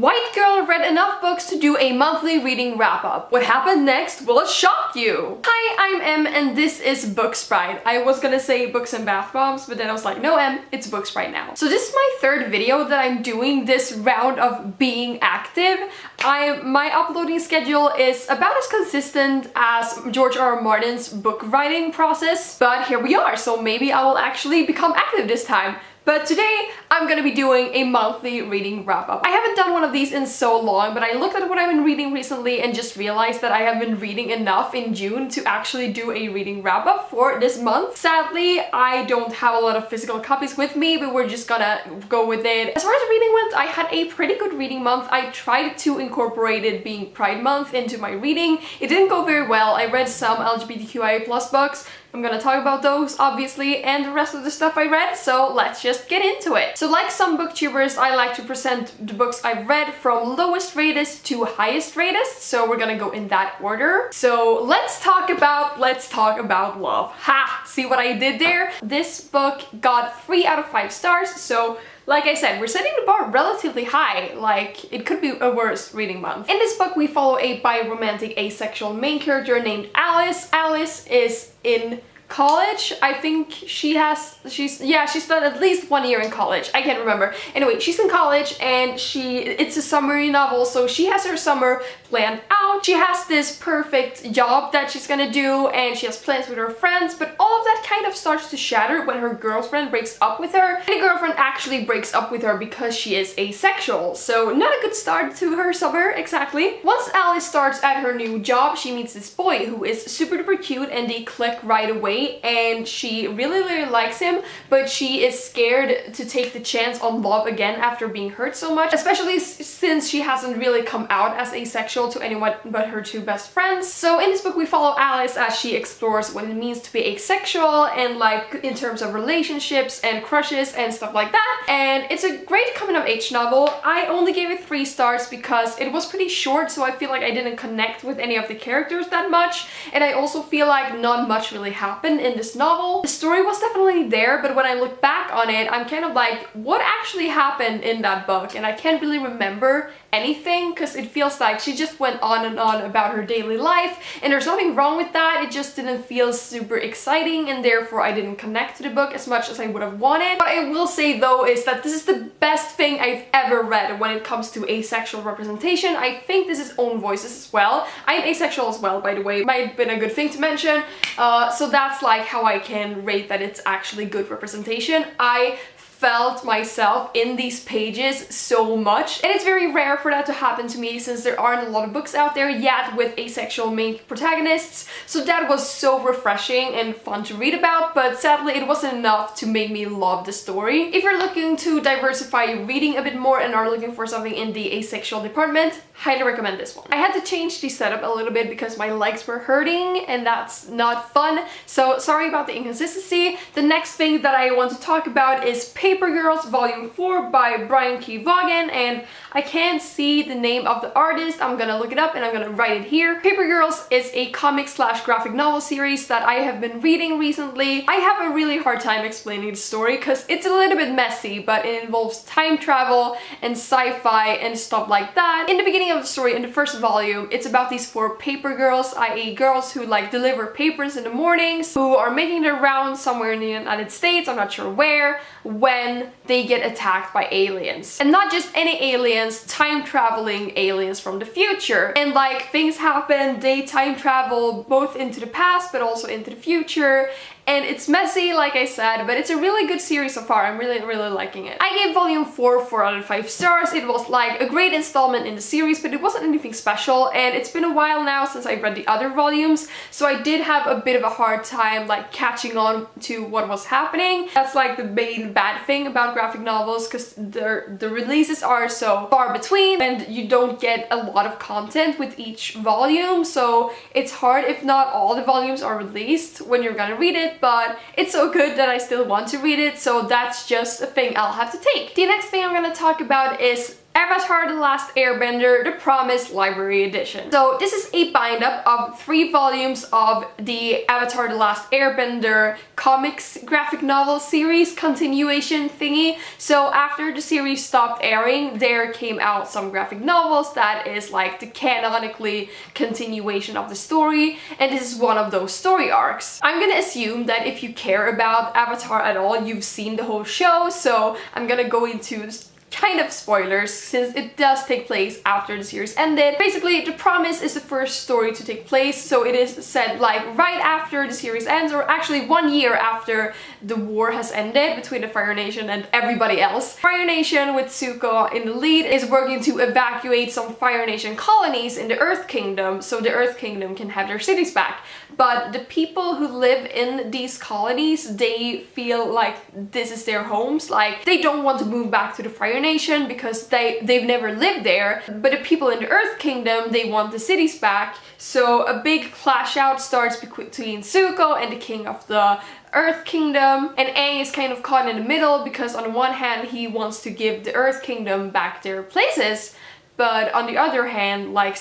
White girl read enough books to do a monthly reading wrap-up. What happened next will shock you. Hi, I'm Em and this is Book Sprite. I was gonna say books and bath bombs, but then I was like, no Em, it's Book Sprite now. So this is my third video that I'm doing this round of being active. My uploading schedule is about as consistent as George R.R. Martin's book writing process, but here we are, so maybe I will actually become active this time. But today, I'm gonna be doing a monthly reading wrap-up. I haven't done one of these in so long, but I looked at what I've been reading recently and just realized that I have been reading enough in June to actually do a reading wrap-up for this month. Sadly, I don't have a lot of physical copies with me, but we're just gonna go with it. As far as reading went, I had a pretty good reading month. I tried to incorporate it being Pride Month into my reading. It didn't go very well. I read some LGBTQIA+ books. I'm gonna talk about those, obviously, and the rest of the stuff I read, so let's just get into it. So like some booktubers, I like to present the books I've read from lowest rated to highest rated, so we're gonna go in that order. So let's talk about love. Ha! See what I did there? This book got 3 out of 5 stars, so like I said, we're setting the bar relatively high, like it could be a worse reading month. In this book, we follow a bi-romantic asexual main character named Alice. Alice is in college. I think she's done at least 1 year in college. I can't remember. Anyway, she's in college and it's a summery novel, so she has her summer planned out. She has this perfect job that she's gonna do and she has plans with her friends, but all of that kind of starts to shatter when her girlfriend breaks up with her. And the girlfriend actually breaks up with her because she is asexual, so not a good start to her summer, exactly. Once Alice starts at her new job, she meets this boy who is super duper cute and they click right away. And she really likes him, but she is scared to take the chance on love again after being hurt so much, especially since she hasn't really come out as asexual to anyone but her 2 best friends. So in this book we follow Alice as she explores what it means to be asexual and like in terms of relationships and crushes and stuff like that. And it's a great coming of age novel. I only gave it 3 stars because it was pretty short, so I feel like I didn't connect with any of the characters that much, and I also feel like not much really happened in this novel. The story was definitely there, but when I look back on it, I'm kind of like, what actually happened in that book? And I can't really remember anything because it feels like she just went on and on about her daily life, and there's nothing wrong with that. It just didn't feel super exciting, and therefore I didn't connect to the book as much as I would have wanted. What I will say though is that this is the best thing I've ever read when it comes to asexual representation. I think this is Own Voices as well. I'm asexual as well, by the way. Might have been a good thing to mention. So that's like how I can rate that it's actually good representation. I felt myself in these pages so much, and it's very rare for that to happen to me since there aren't a lot of books out there yet with asexual main protagonists, so that was so refreshing and fun to read about, but sadly it wasn't enough to make me love the story. If you're looking to diversify your reading a bit more and are looking for something in the asexual department, highly recommend this one. I had to change the setup a little bit because my legs were hurting and that's not fun, so sorry about the inconsistency. The next thing that I want to talk about is Paper Girls Volume 4 by Brian K. Vaughan, and I can't see the name of the artist. I'm gonna look it up and I'm gonna write it here. Paper Girls is a comic/graphic novel series that I have been reading recently. I have a really hard time explaining the story because it's a little bit messy, but it involves time travel and sci-fi and stuff like that. In the beginning of the story, in the first volume, it's about these 4 paper girls, i.e. girls who like deliver papers in the mornings, who are making their rounds somewhere in the United States, I'm not sure where, when they get attacked by aliens. And not just any aliens, time-traveling aliens from the future. And like, things happen, they time travel both into the past but also into the future. And it's messy, like I said, but it's a really good series so far. I'm really liking it. I gave volume 4 4 out of 5 stars. It was like a great installment in the series, but it wasn't anything special, and it's been a while now since I read the other volumes, so I did have a bit of a hard time like catching on to what was happening. That's like the main bad thing about graphic novels, because the releases are so far between and you don't get a lot of content with each volume, so it's hard if not all the volumes are released when you're gonna read it, but it's so good that I still want to read it, so that's just a thing I'll have to take. The next thing I'm gonna talk about is Avatar: The Last Airbender, The Promised Library Edition. So this is a bind-up of 3 volumes of the Avatar: The Last Airbender comics graphic novel series continuation thingy. So after the series stopped airing, there came out some graphic novels that is like the canonically continuation of the story, and this is one of those story arcs. I'm gonna assume that if you care about Avatar at all, you've seen the whole show, so I'm gonna go into kind of spoilers since it does take place after the series ended. Basically, The Promise is the first story to take place, so it is set like right after the series ends, or actually 1 year after the war has ended between the Fire Nation and everybody else. Fire Nation, with Zuko in the lead, is working to evacuate some Fire Nation colonies in the Earth Kingdom so the Earth Kingdom can have their cities back. But the people who live in these colonies, they feel like this is their homes. Like, they don't want to move back to the Fire Nation because they've never lived there. But the people in the Earth Kingdom, they want the cities back. So a big clash out starts between Zuko and the king of the Earth Kingdom, and Aang is kind of caught in the middle because on one hand he wants to give the Earth Kingdom back their places, but on the other hand, like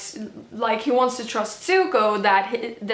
he wants to trust Zuko that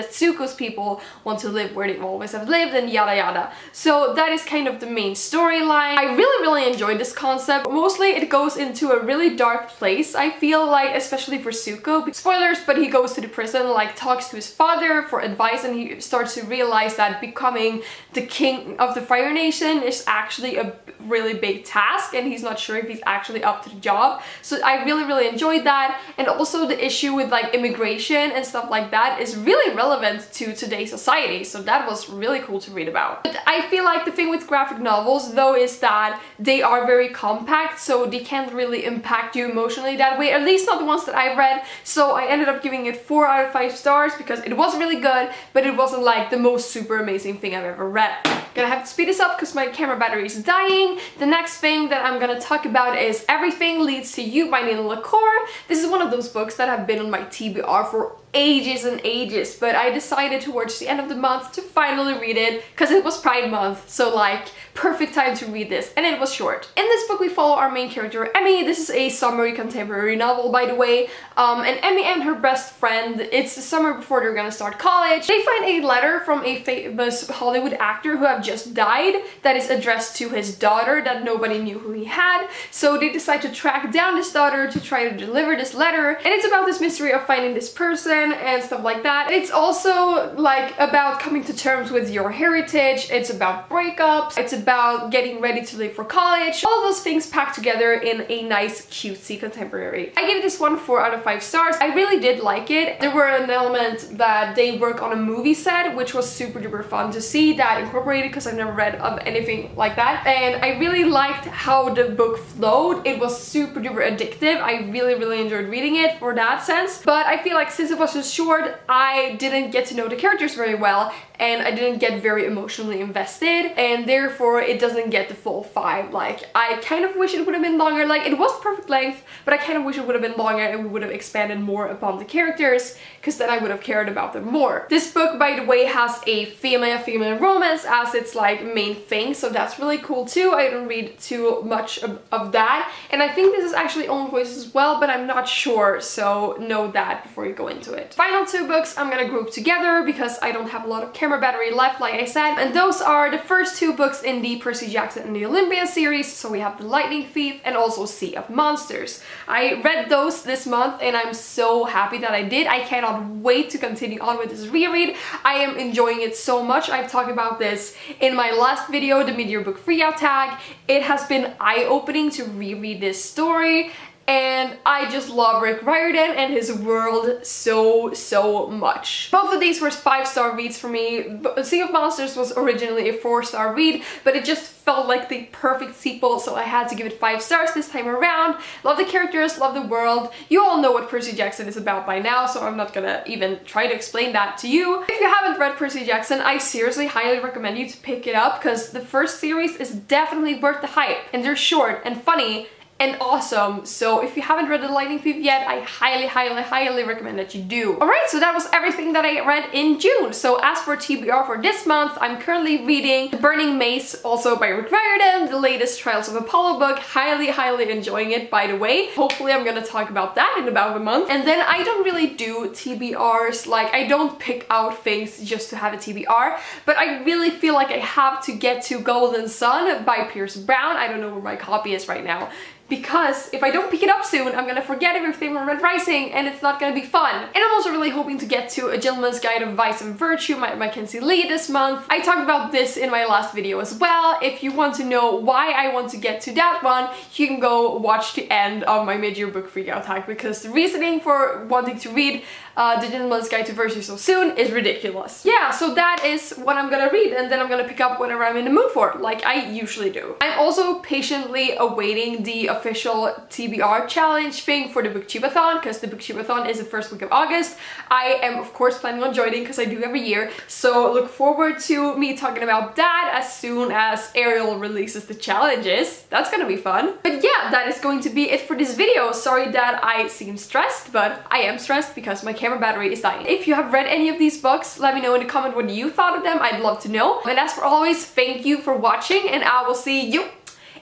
Zuko's people want to live where they always have lived, and yada yada. So that is kind of the main storyline. I really enjoyed this concept. Mostly it goes into a really dark place, I feel like, especially for Zuko. Spoilers, but he goes to the prison, like talks to his father for advice, and he starts to realize that becoming the king of the Fire Nation is actually a really big task, and he's not sure if he's actually up to the job. So I really enjoyed that, and also the issue with like immigration and stuff like that is really relevant to today's society, so that was really cool to read about. But I feel like the thing with graphic novels though is that they are very compact, so they can't really impact you emotionally that way, at least not the ones that I've read. So I ended up giving it 4 out of 5 stars because it was really good, but it wasn't like the most super amazing thing I've ever read. Gonna have to speed this up because my camera battery is dying. The next thing that I'm gonna talk about is Everything Leads to You by Lacour. This is one of those books that have been on my TBR for ages and ages, but I decided towards the end of the month to finally read it because it was Pride Month, so like perfect time to read this, and it was short. In this book we follow our main character Emmy. This is a summery contemporary novel, by the way, and Emmy and her best friend, it's the summer before they're gonna start college. They find a letter from a famous Hollywood actor who have just died that is addressed to his daughter that nobody knew who he had, so they decide to track down his daughter to try to deliver this letter, and it's about this mystery of finding this person and stuff like that. It's also like about coming to terms with your heritage, it's about breakups, it's about getting ready to leave for college, all those things packed together in a nice cutesy contemporary. I gave this one 4 out of 5 stars. I really did like it. There were an element that they work on a movie set, which was super duper fun to see that incorporated because I've never read of anything like that, and I really liked how the book flowed. It was super duper addictive. I really enjoyed reading it for that sense, but I feel like since it was just short, I didn't get to know the characters very well, and I didn't get very emotionally invested, and therefore it doesn't get the full 5. Like, I kind of wish it would have been longer. Like, it was perfect length, but I kind of wish it would have been longer and we would have expanded more upon the characters, because then I would have cared about them more. This book, by the way, has a female romance as its like main thing, so that's really cool too. I don't read too much of that, and I think this is actually own voice as well, but I'm not sure, so know that before you go into it. Final 2 books I'm gonna group together because I don't have a lot of camera battery left, like I said, and those are the first 2 books in the Percy Jackson and the Olympians series. So we have The Lightning Thief and also Sea of Monsters. I read those this month and I'm so happy that I did. I cannot wait to continue on with this reread. I am enjoying it so much. I've talked about this in my last video, the mid-year book freeout tag. It has been eye-opening to reread this story, and I just love Rick Riordan and his world so much. Both of these were 5-star reads for me. Sea of Monsters was originally a 4-star read, but it just felt like the perfect sequel, so I had to give it 5 stars this time around. Love the characters, love the world. You all know what Percy Jackson is about by now, so I'm not gonna even try to explain that to you. If you haven't read Percy Jackson, I seriously highly recommend you to pick it up because the first series is definitely worth the hype, and they're short and funny, and awesome. So if you haven't read The Lightning Thief yet, I highly recommend that you do. Alright, so that was everything that I read in June. So as for TBR for this month, I'm currently reading The Burning Maze, also by Rick Riordan, the latest Trials of Apollo book. Highly enjoying it, by the way. Hopefully I'm gonna talk about that in about a month. And then I don't really do TBRs, like I don't pick out things just to have a TBR, but I really feel like I have to get to Golden Sun by Pierce Brown. I don't know where my copy is right now, because if I don't pick it up soon, I'm gonna forget everything from Red Rising and it's not gonna be fun. And I'm also really hoping to get to A Gentleman's Guide of Vice and Virtue by Mackenzie Lee this month. I talked about this in my last video as well. If you want to know why I want to get to that one, you can go watch the end of my mid-year book freakout hack, because the reasoning for wanting to read The Gentleman's Guide to Virtue so soon is ridiculous. Yeah, so that is what I'm gonna read, and then I'm gonna pick up whatever I'm in the mood for, like I usually do. I'm also patiently awaiting the official TBR challenge thing for the Booktubeathon, because the Booktubeathon is the first week of August. I am of course planning on joining, because I do every year, so look forward to me talking about that as soon as Ariel releases the challenges. That's gonna be fun. But yeah, that is going to be it for this video. Sorry that I seem stressed, but I am stressed because my camera battery is dying. If you have read any of these books, let me know in the comment what you thought of them. I'd love to know. And as for always, thank you for watching, and I will see you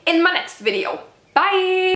in my next video. Bye!